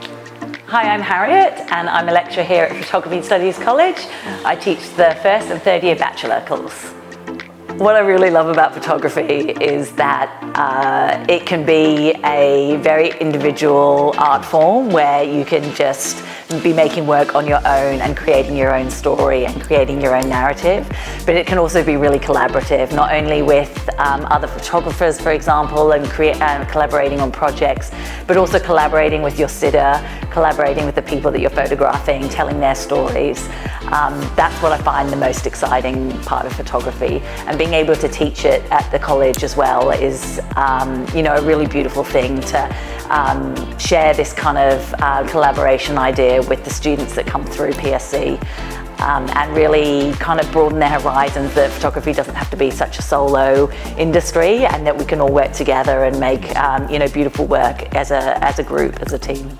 Hi, I'm Harriet and I'm a lecturer here at Photography Studies College. I teach the first and third year bachelor course. What I really love about photography is that it can be a very individual art form where you can just be making work on your own and creating your own story and creating your own narrative. But it can also be really collaborative, not only with other photographers, for example, and collaborating on projects, but also collaborating with your sitter, collaborating with the people that you're photographing, telling their stories. That's what I find the most exciting part of photography. And being able to teach it at the college as well is, a really beautiful thing to share this kind of collaboration idea with the students that come through PSC. And really kind of broaden their horizons, that photography doesn't have to be such a solo industry, and that we can all work together and make beautiful work as a group, as a team.